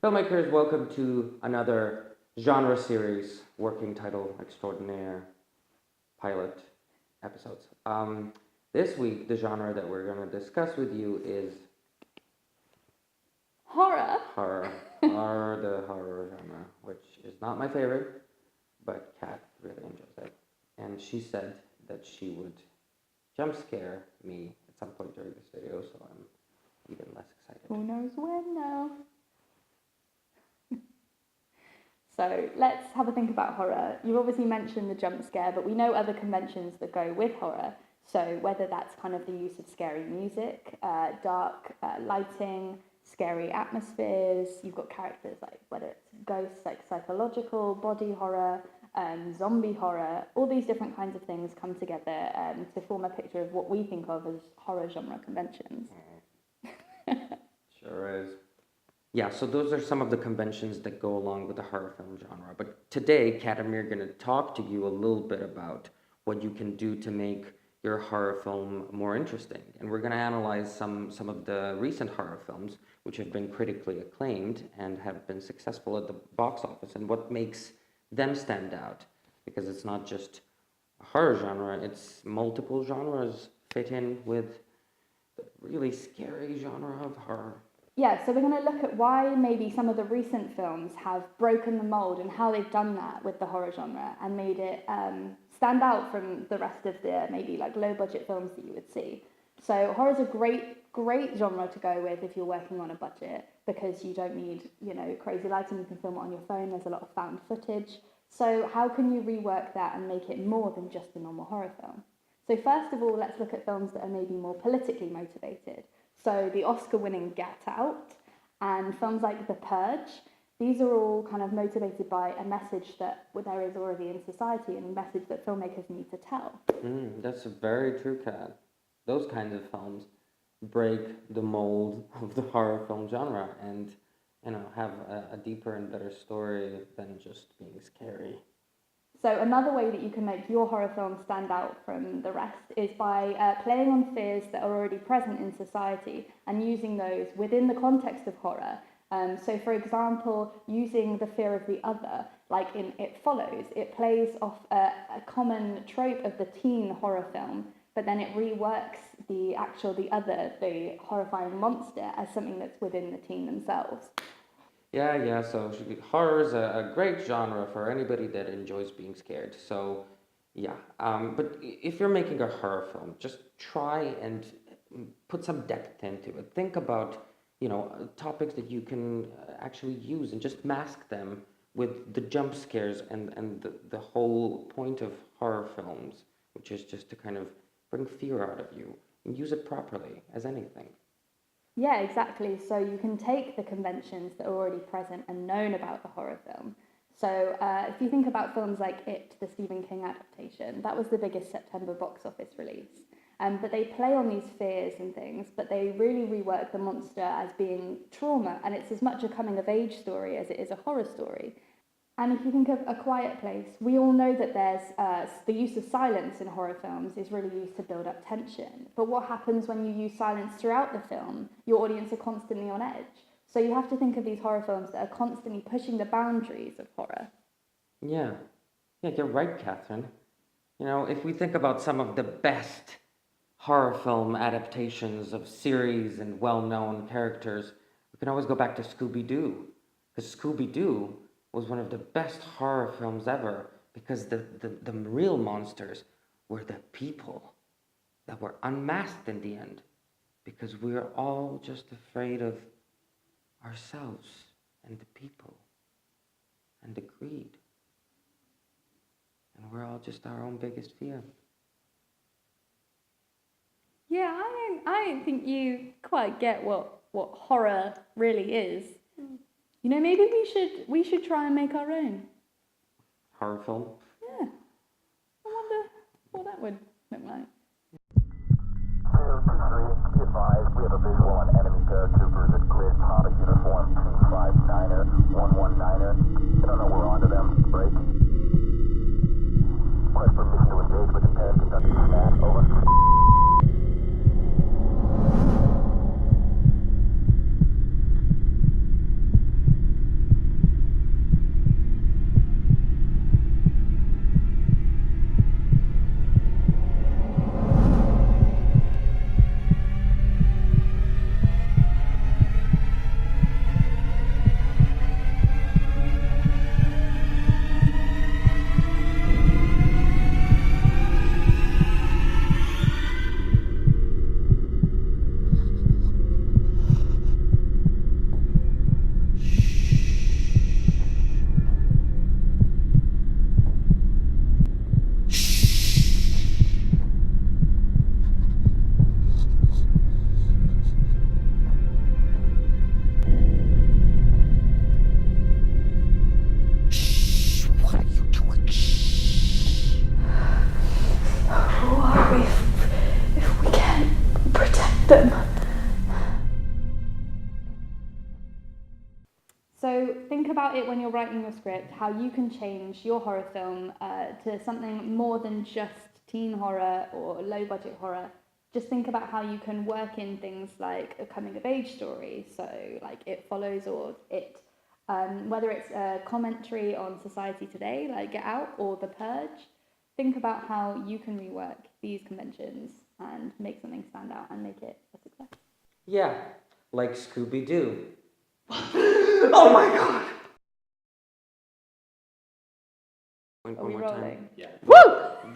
Filmmakers, welcome to another genre series, working title extraordinaire, pilot episodes. This week, the genre that we're going to discuss with you is horror. The horror genre, which is not my favorite, but Kat really enjoys it. And she said that she would jump scare me at some point during this video, so I'm even less excited. Who knows when now? So let's have a think about horror. You obviously mentioned the jump scare, but we know other conventions that go with horror. So whether that's kind of the use of scary music, dark lighting, scary atmospheres, you've got characters like whether it's ghosts, like psychological, body horror, zombie horror, all these different kinds of things come together to form a picture of what we think of as horror genre conventions. Sure is. Yeah, so those are some of the conventions that go along with the horror film genre. But today, Kat and me are going to talk to you a little bit about what you can do to make your horror film more interesting. And we're going to analyze some of the recent horror films, which have been critically acclaimed and have been successful at the box office, and what makes them stand out. Because it's not just a horror genre, it's multiple genres fit in with the really scary genre of horror. Yeah, so we're going to look at why maybe some of the recent films have broken the mold and how they've done that with the horror genre and made it stand out from the rest of the maybe like low budget films that you would see. So horror's a great genre to go with if you're working on a budget, because you don't need, crazy lighting, you can film it on your phone, there's a lot of found footage. So how can you rework that and make it more than just a normal horror film? So first of all, let's look at films that are maybe more politically motivated. So the Oscar-winning Get Out and films like The Purge, these are all kind of motivated by a message that there is already in society and a message that filmmakers need to tell. That's very true, Kat. Those kinds of films break the mold of the horror film genre and, have a deeper and better story than just being scary. So another way that you can make your horror film stand out from the rest is by playing on fears that are already present in society and using those within the context of horror. So for example, using the fear of the other, like in It Follows, it plays off a common trope of the teen horror film, but then it reworks the other, the horrifying monster, as something that's within the teen themselves. Yeah, so horror is a great genre for anybody that enjoys being scared. So, yeah, but if you're making a horror film, just try and put some depth into it. Think about, topics that you can actually use and just mask them with the jump scares and the whole point of horror films, which is just to kind of bring fear out of you and use it properly as anything. Yeah, exactly. So you can take the conventions that are already present and known about the horror film. So if you think about films like It, the Stephen King adaptation, that was the biggest September box office release. But they play on these fears and things, but they really rework the monster as being trauma, and it's as much a coming-of-age story as it is a horror story. And if you think of A Quiet Place, we all know that there's the use of silence in horror films is really used to build up tension. But what happens when you use silence throughout the film? Your audience are constantly on edge. So you have to think of these horror films that are constantly pushing the boundaries of horror. Yeah, you're right, Catherine. If we think about some of the best horror film adaptations of series and well-known characters, we can always go back to Scooby-Doo. Because Scooby-Doo was one of the best horror films ever, because the real monsters were the people that were unmasked in the end, because we were all just afraid of ourselves and the people and the greed, and we're all just our own biggest fear. Yeah, I don't think you quite get what horror really is. Maybe we should try and make our own horror film. Yeah, I wonder what that would look like. 223, be advised, we have a visual on enemy paratroopers at grid Papa uniform 259er, 119er. I don't know we're onto them. Break. Request permission to engage with impaired conducting smash. Over. them. So think about it when you're writing your script, how you can change your horror film to something more than just teen horror or low budget horror. Just think about how you can work in things like a coming of age story, so like It Follows or It, whether it's a commentary on society today, like Get Out or The Purge. Think about how you can rework these conventions and make something stand out and make it a success. Yeah, like Scooby-Doo. Oh my god! Are One we more time. rolling? Yeah. Woo!